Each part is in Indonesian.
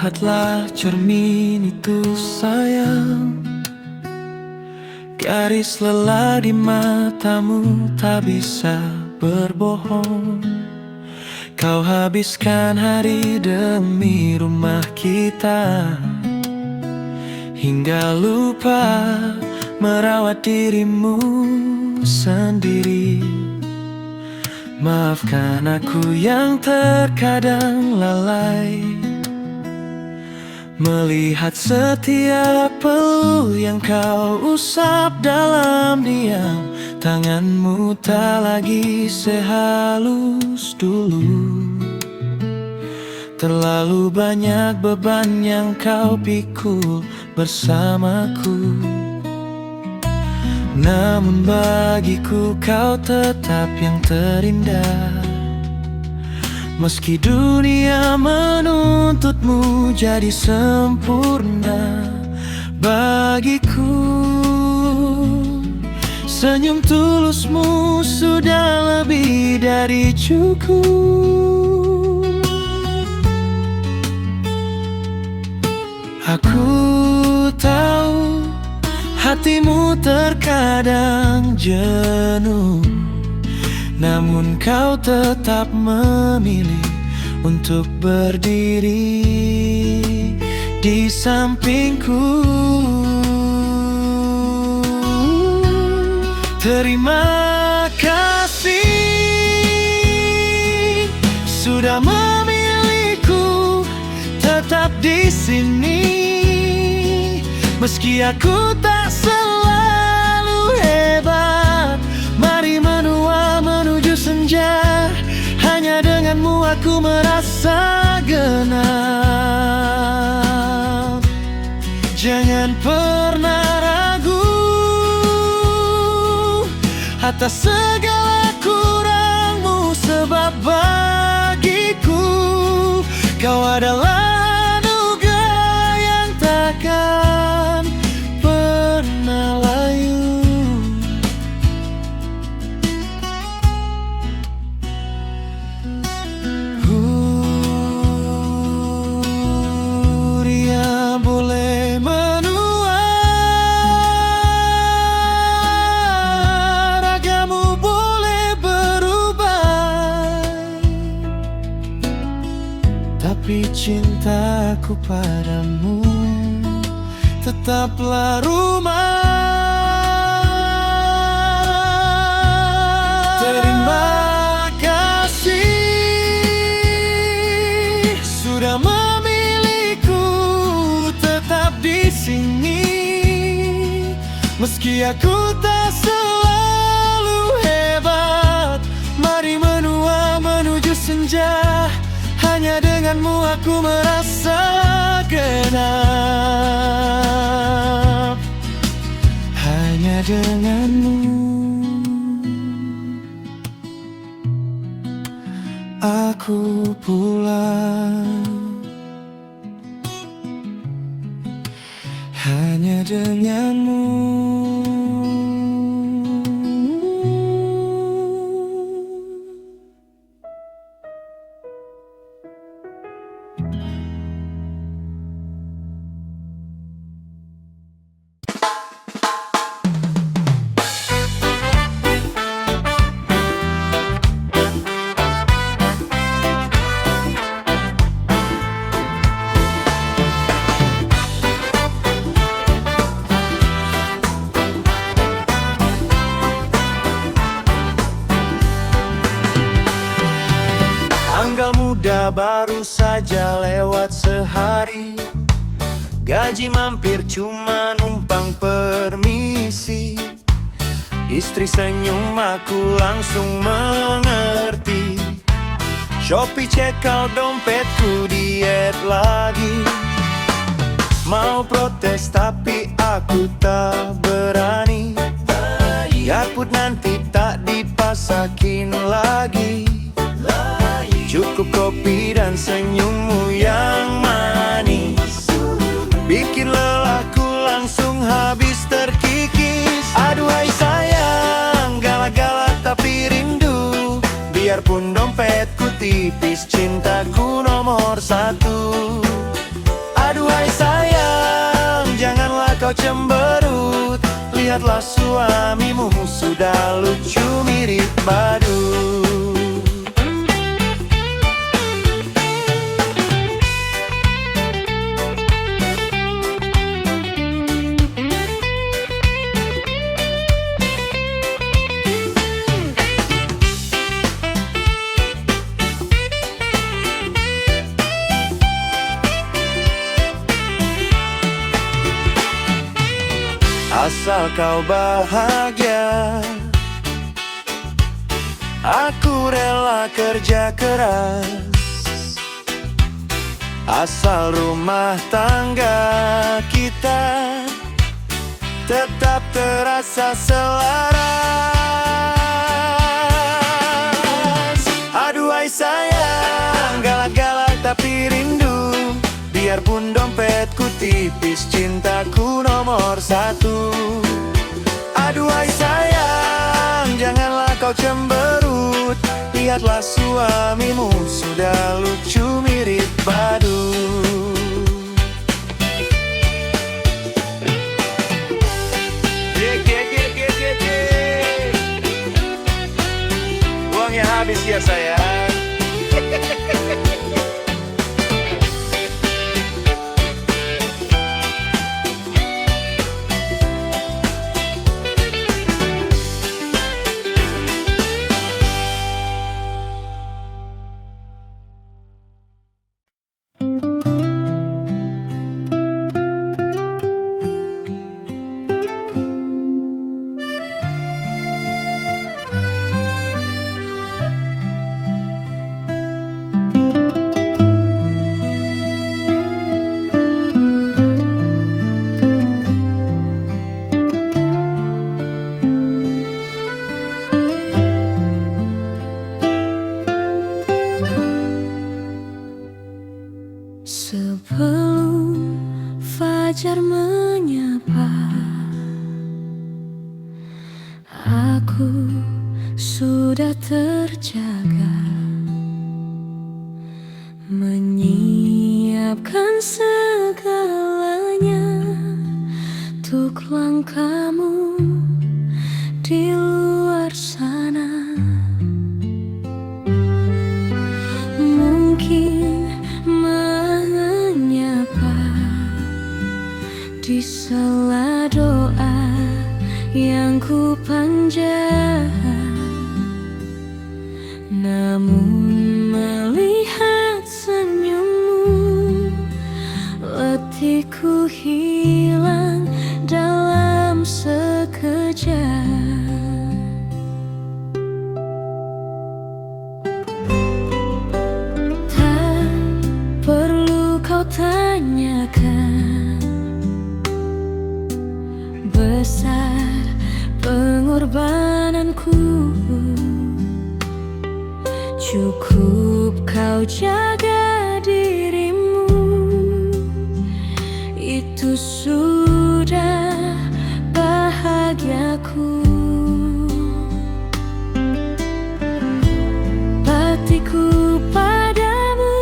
Lihatlah cermin itu sayang, garis lelah di matamu tak bisa berbohong. Kau habiskan hari demi rumah kita, hingga lupa merawat dirimu sendiri. Maafkan aku yang terkadang lalai, melihat setiap peluk yang kau usap dalam diam. Tanganmu tak lagi sehalus dulu. Terlalu banyak beban yang kau pikul bersamaku. Namun bagiku kau tetap yang terindah. Meski dunia menuntutmu jadi sempurna, bagiku senyum tulusmu sudah lebih dari cukup. Aku tahu hatimu terkadang jenuh, namun kau tetap memilih untuk berdiri di sampingku. Terima kasih sudah memilihku tetap di sini. Meski aku tak selalu hebat, mari menua menuju senja. Hanya denganmu aku merasa genap. Jangan pernah ragu atas segala kurangmu, sebab bagiku kau adalah anugerah yang takkan pernah layu. Dia boleh menua, ragamu boleh berubah, tapi cintaku padamu tetaplah rumah. Terima kasih sudah memilihku tetap di sini. Meski aku tak selalu hebat, mari menua menuju senja. Hanya denganmu aku merasa genap. Hanya denganmu aku pulang. Hanya denganmu. Tanggal muda baru saja lewat sehari, gaji mampir cuma numpang permisi. Istri senyum aku langsung mengerti. Shopee check out dompetku diet lagi. Mau protes tapi aku tak berani. Biarpun nanti tak dipasakin lagi. Cukup kopi dan senyummu yang manis, bikin lelahku langsung habis terkikis. Aduhai sayang, galak-galak tapi rindu. Biarpun dompetku tipis, cintaku nomor satu. kau cemberut. Lihatlah suamimu sudah lucu mirip badut. Asal kau bahagia, aku rela kerja keras. Asal rumah tangga kita tetap terasa selaras. Aduhai sayang, galak-galak tapi rindu. Biarpun dompetku tipis, cintaku nomor satu. Aduhai sayang, janganlah kau cemberut. Lihatlah suamimu sudah lucu mirip badut. Uangnya habis ya sayang. Sebelum fajar menyapa, aku sudah terjaga, menyiapkan segalanya untuk langkahmu di luar sana. Mungkin di sela doa yang ku panjatkan, namun melihat senyummu, letihku hilang dalam sekejap. Tak perlu kau tanyakan besar pengorbananku, cukup kau jaga dirimu, itu sudah bahagiaku. Baktiku padamu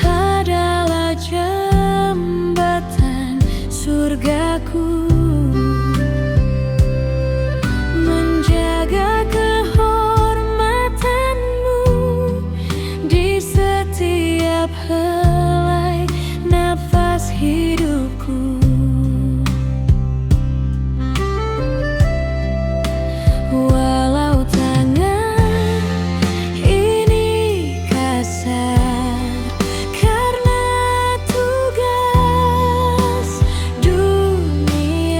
adalah jembatan surgaku, menjaga kehormatanmu di setiap helai nafas hidupku. Walau tangan ini kasar karena tugas dunia,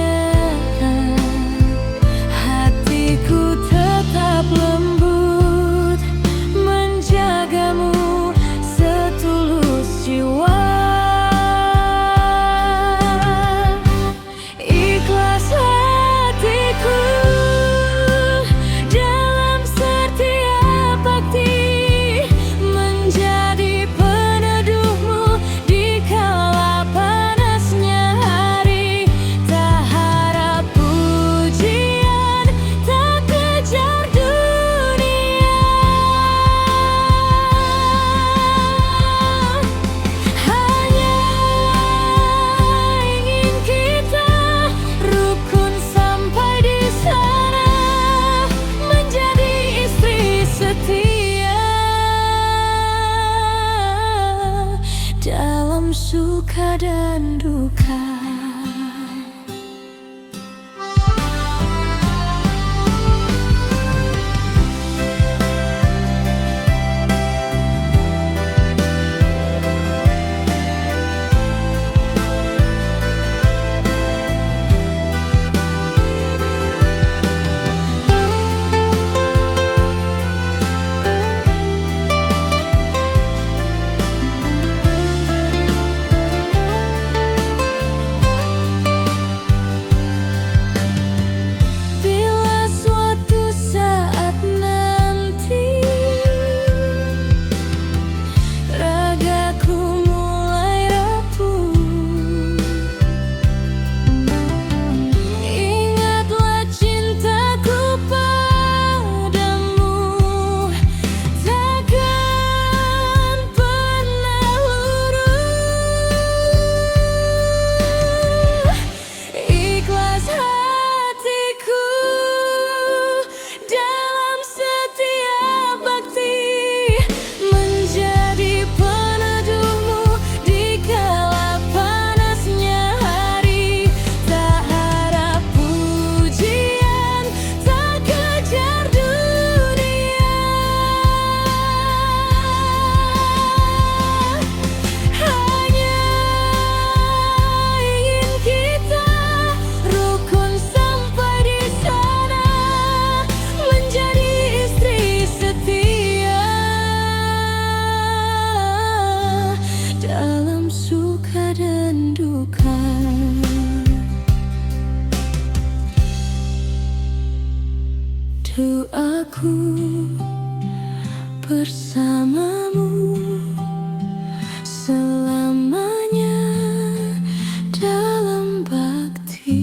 Rindu aku bersamamu selamanya dalam bakti.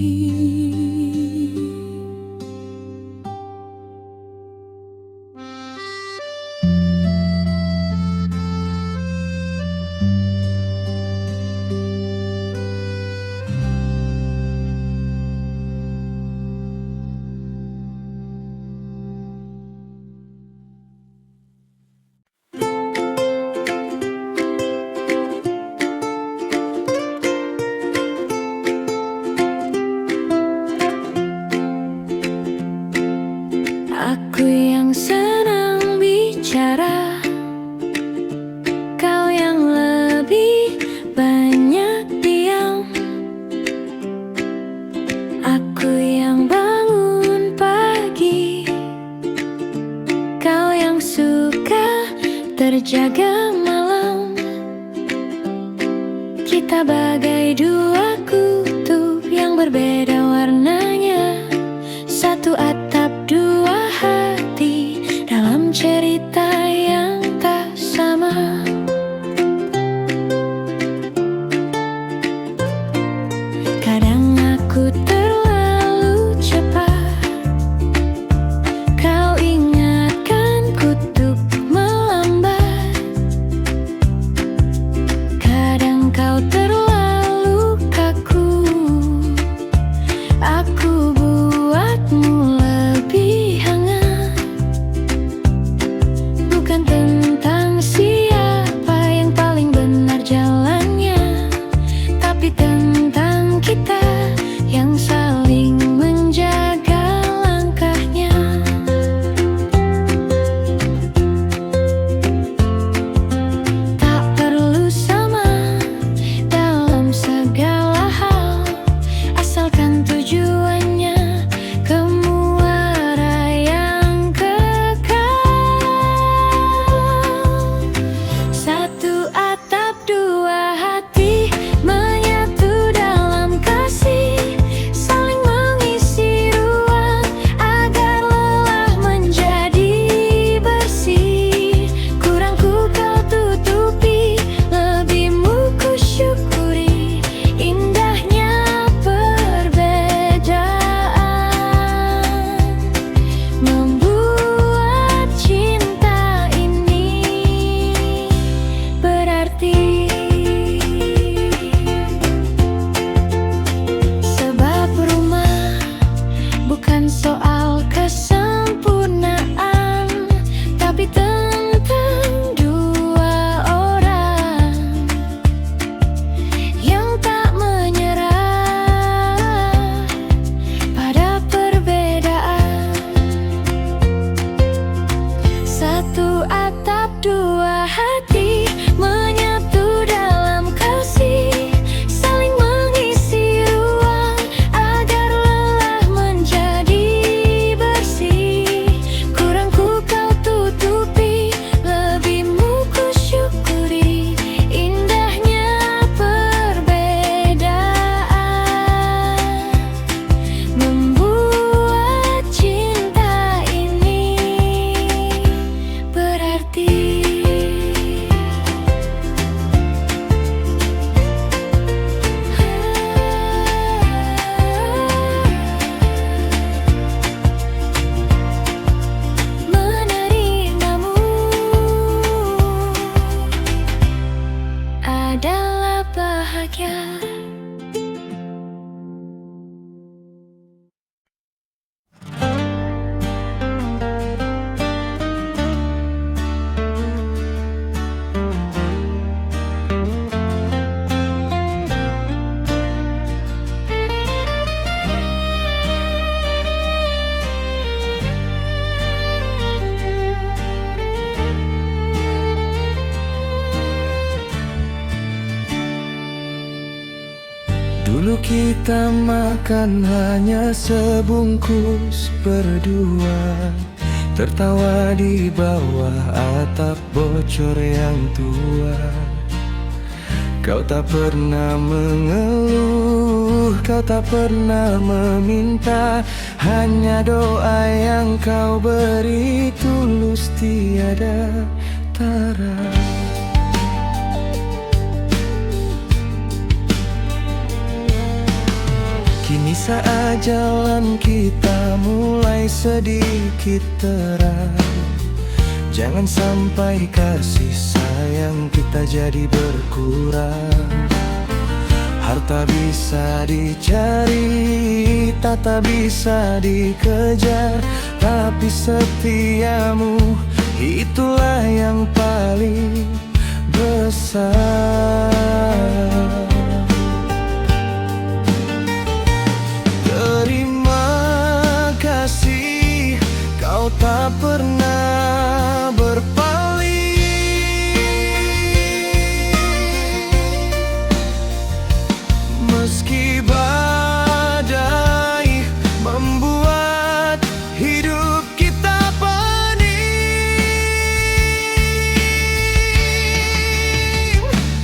Aku yang senang bicara, kau yang lebih banyak diam. Aku yang bangun pagi, kau yang suka terjaga malam. Kita bagai dua kutub yang berbeda warnanya, satu atap dua hati dalam cerita yang tak sama. Kadang aku terlalu cepat, kau ingatkanku untuk melambat. Kadang kau terlalu kaku, aku buatmu lebih hangat. Bukan tentang siapa yang paling benar jalannya, tapi tentang kita yang saling menjaga langkahnya. Tak perlu sama dalam segala hal, asalkan tujuannya ke muara yang kekal. Satu atap dua hati menyatu dalam kasih, saling mengisi ruang agar lelah menjadi bersih. Kurangku kau tutupi, lebihmu ku syukuri, indahnya perbedaan membuat cinta ini berarti. Sebab rumah bukan soal kesempurnaan, tapi tentang dua orang yang tak menyerah pada perbedaan. Satu atap dua hati menyatu dalam kasih, saling mengisi ruang agar lelah menjadi bersih. Kurangku kau tutupi, lebihmu ku syukuri, indahnya perbedaan membuat cinta ini berarti. Menerimamu adalah bahagia. Dulu kita makan hanya sebungkus berdua, tertawa di bawah atap bocor yang tua. Kau tak pernah mengeluh kau tak pernah meminta, hanya doa yang kau beri tulus tiada tara. Kini saat jalan kita mulai sedikit terang, jangan sampai kasih sayang kita jadi berkurang. Harta bisa dicari, tata bisa dikejar, tapi setiamu itulah yang paling besar. Terima kasih kau tak pernah berpaling, meski badai membuat hidup kita pening.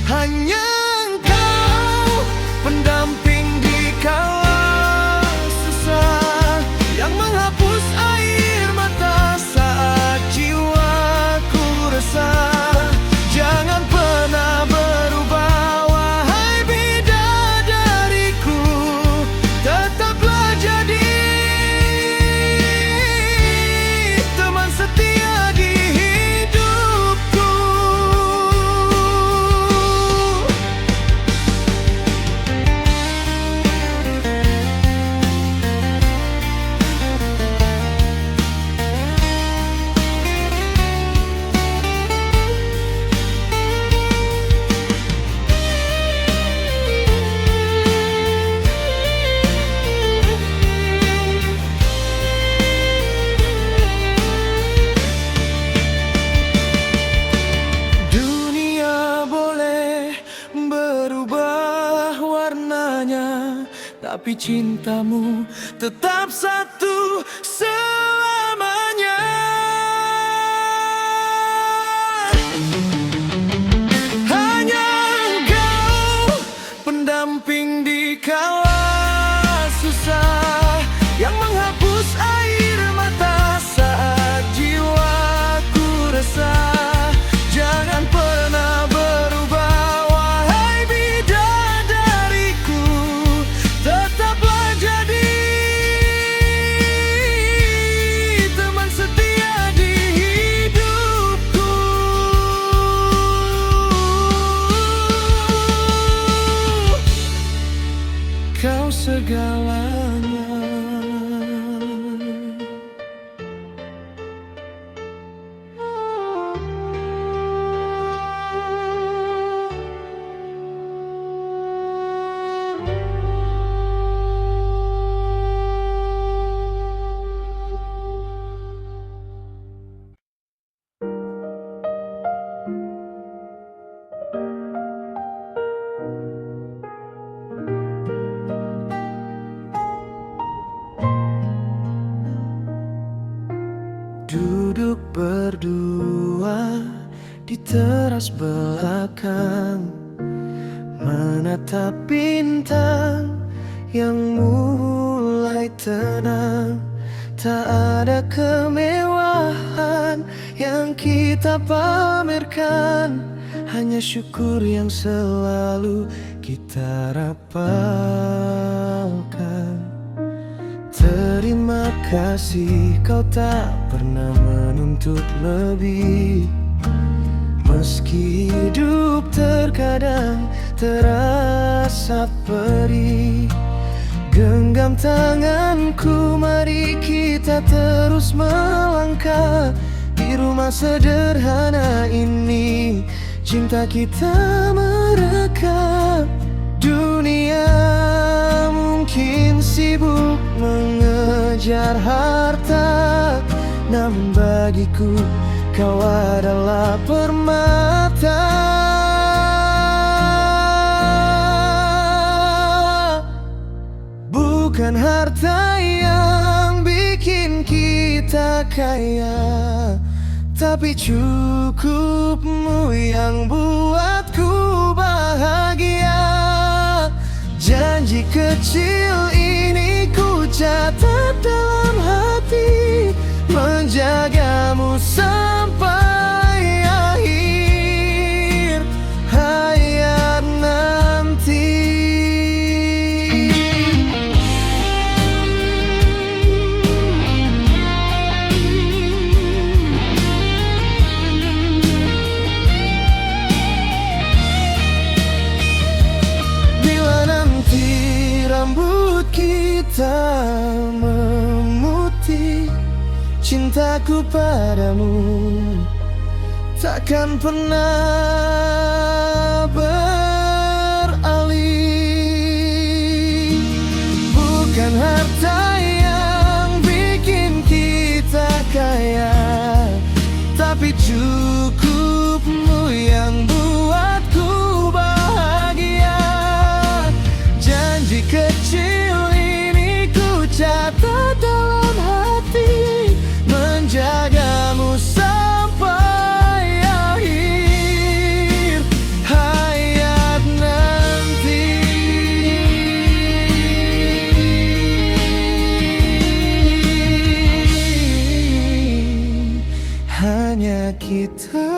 Hanya Engkau pendamping di kala susah, yang menghapus air mata saat jiwaku resah. Jangan pernah berubah, wahai bidadariku, tetaplah jadi teman setia di hidupku. Dunia boleh berubah warnanya, tapi cintamu tetap satu selamanya. Hanya Engkau pendamping di kala susah, yang menghapus air mata saat jiwaku resah. Jangan pernah berubah, wahai bidadariku, tetaplah jadi teman setia di hidupku. Kau segalanya. Duduk berdua di teras belakang, menatap bintang yang mulai tenang. Tak ada kemewahan yang kita pamerkan, hanya syukur yang selalu kita rapalkan. Terima kasih kau tak pernah menuntut lebih, meski hidup terkadang terasa perih. Genggam tanganku, mari kita terus melangkah. Di rumah sederhana ini cinta kita merekam. Dunia mungkin sibuk mengejar harta, namun bagiku kau adalah permata. Bukan harta yang bikin kita kaya, tapi cukupmu yang buatku bahagia. Jadi Janji kecil ini ku catat dalam hati, menjagamu sampai akhir hayat nanti. Bila nanti rambut kita memutih, cintaku padamu takkan pernah beralih. Bukan harta yang bikin kita kaya, tapi cukupmu yang buatku bahagia. Janji kecil ini ku catat dalam hati, menjagamu sampai akhir hayat nanti. Hanya kita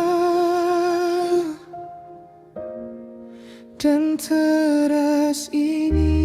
dan teras ini.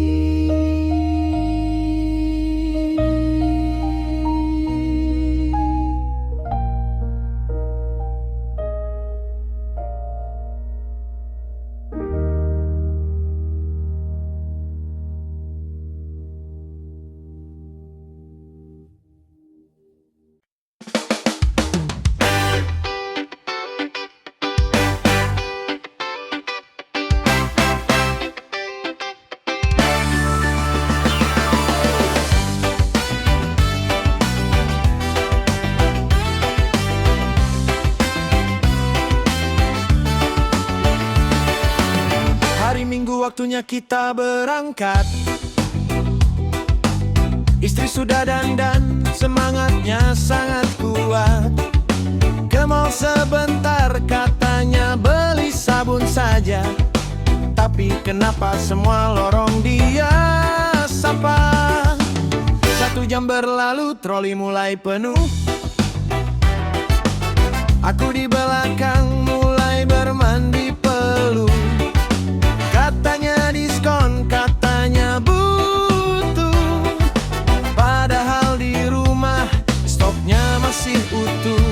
Waktunya kita berangkat. Istri sudah dandan, semangatnya sangat kuat. Ke mall sebentar, katanya beli sabun saja. Tapi kenapa semua lorong dia sapa? 1 jam berlalu, troli mulai penuh. Aku di belakang mulai bermandi peluh. Katanya diskon, katanya butuh, padahal di rumah stoknya masih utuh.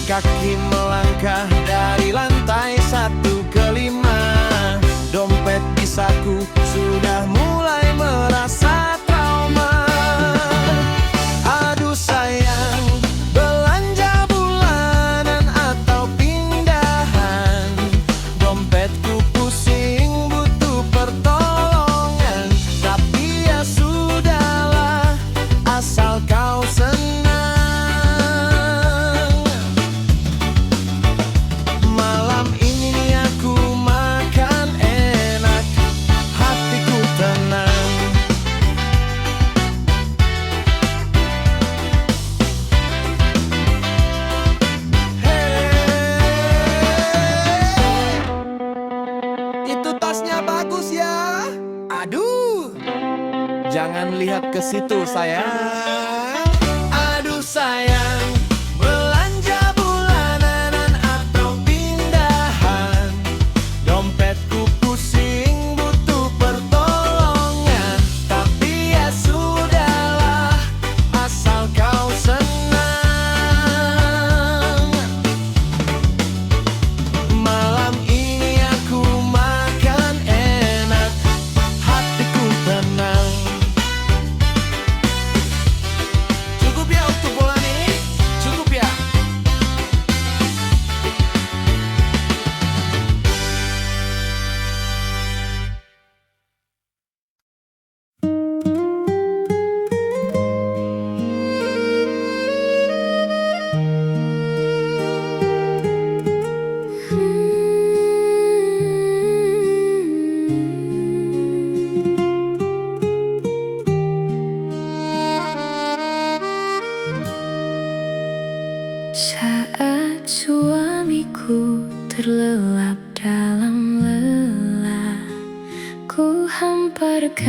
Kaki melangkah dari lantai 1 ke 5. Dompet di saku sudah mulai merasa trauma. Aduh sayang, belanja bulanan atau pindahan? Dompetku pusing, butuh pertolongan. Tapi ya sudahlah, asal kau senang. Malam ini nih aku makan enak, hatiku tenang. Itu tasnya bagus ya. Aduh, jangan lihat ke situ sayang. Aduh sayang, belanja bulanan atau pindahan? Dompetku pusing, butuh pertolongan. Tapi ya sudahlah, asal kau senang. Malam ini aku makan enak, hatiku tenang.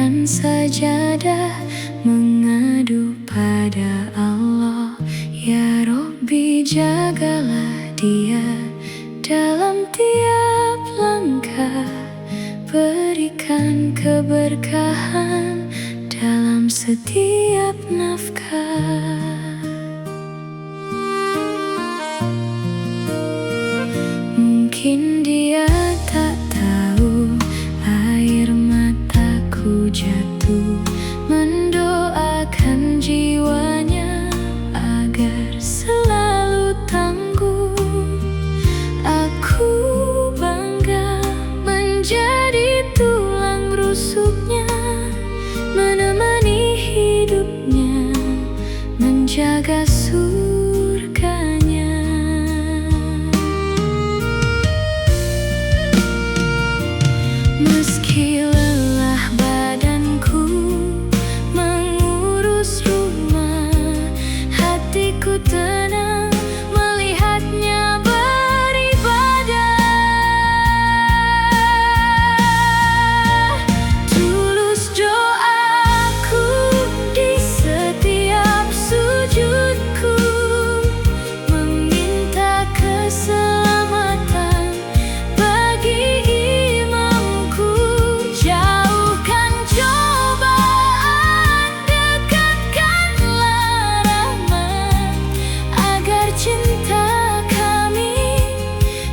Lemparkan sajadah, mengadu pada Allah. Ya Robbi, jagalah dia dalam tiap langkah. Berikan keberkahan dalam setiap nafkah. Mungkin dia tak tahu air mataku jatuh, mendoakan jiwanya agar selalu tangguh. Aku bangga menjadi tulang rusuknya, menemani hidupnya, menjaga surganya. Meski lelah badanku mengurus rumah, hatiku tenang melihatnya beribadah. Tulus doaku di setiap sujudku, meminta keselamatan bagi imamku. Jauhkan cobaan, dekatkanlah rahmat, agar cinta kami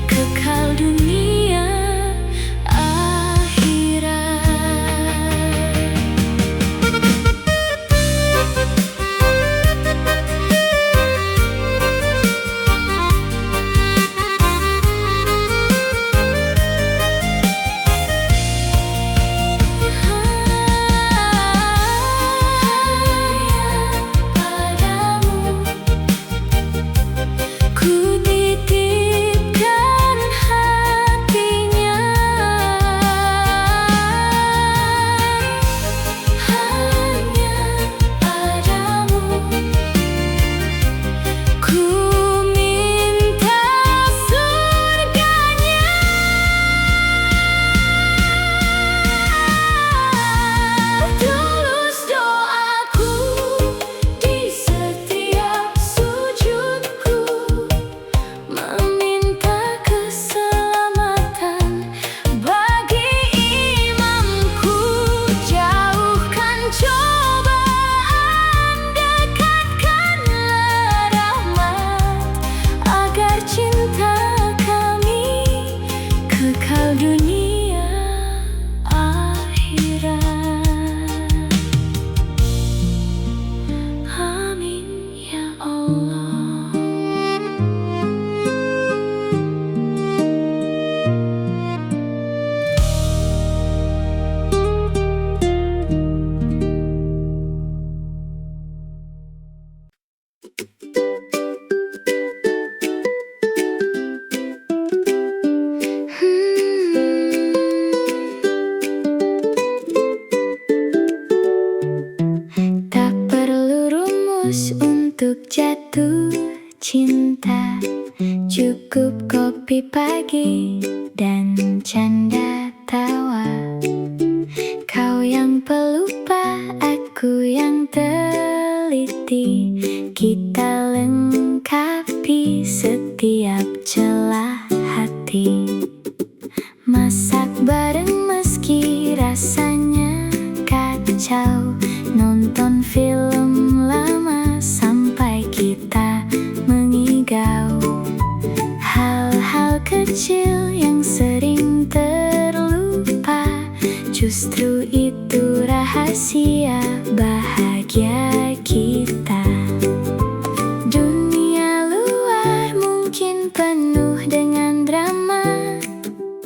kekal dunia akhirat. Ku titipkan hatinya hanya padamu. Ku minta surganya. Tulus doaku di setiap sujudku, meminta keselamatan bagi imamku. Jauhkan cobaan, dekatkanlah rahmat, agar cinta kami kekal dunia akhirat. Amin ya Allah. Tak perlu rumus untuk jatuh cinta, cukup kopi pagi dan canda tawa. Kau yang pelupa, aku yang teliti, kita lengkapi setiap celah hati. Masak bareng meski rasanya kacau, nonton film lama sampai kita mengigau. Hal-hal kecil yang sering terlupa, justru itu rahasia bahagia kita. Dunia luar mungkin penuh dengan drama,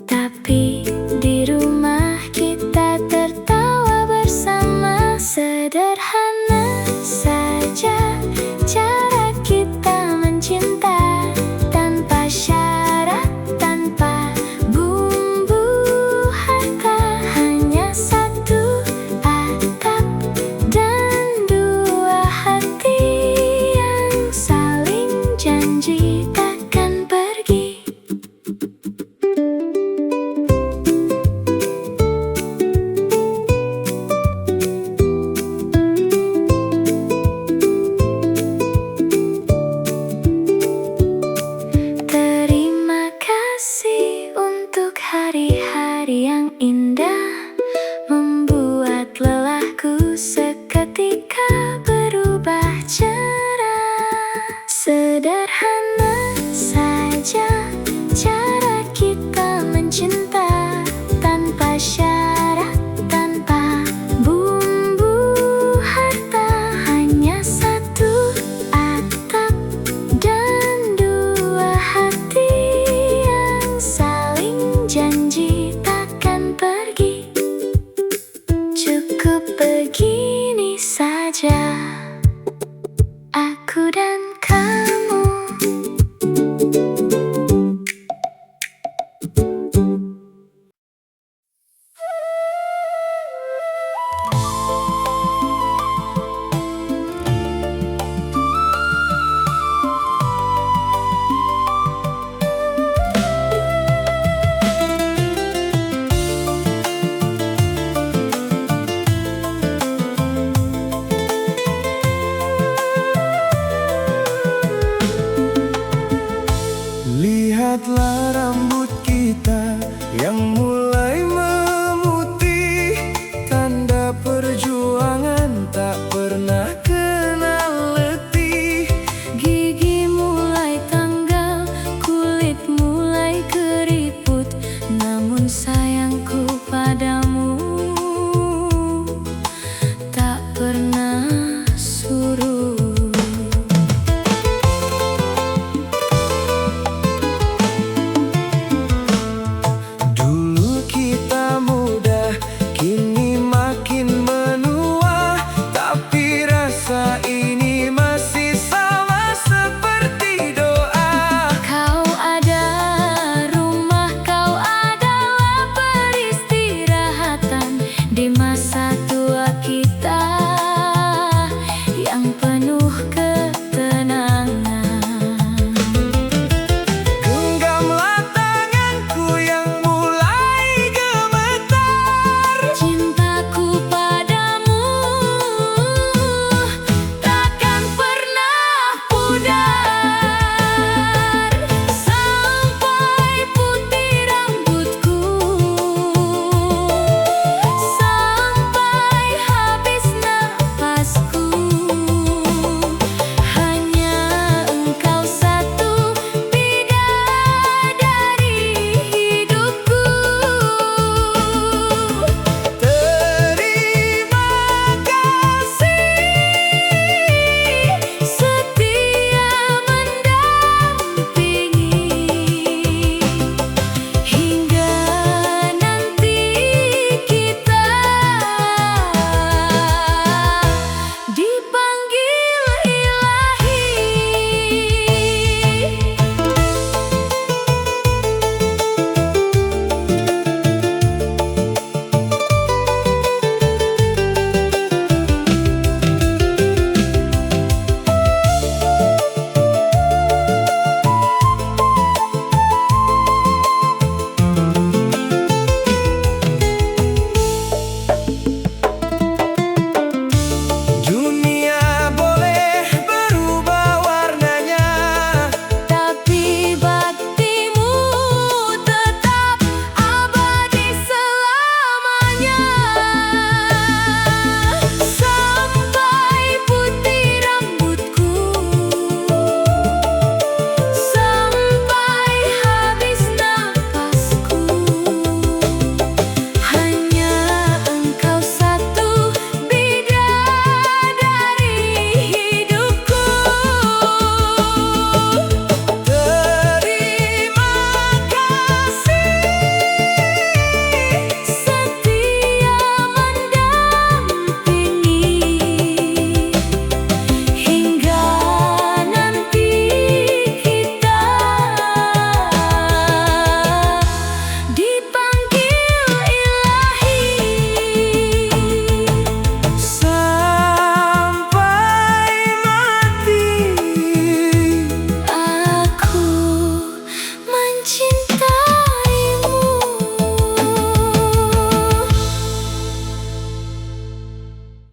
tapi di rumah kita tertawa bersama. Sederhana saja cara kita mencinta, tanpa syarat, tanpa bumbu harta. Hanya satu atap dan dua hati yang saling janji takkan pergi. Ketika berubah jadi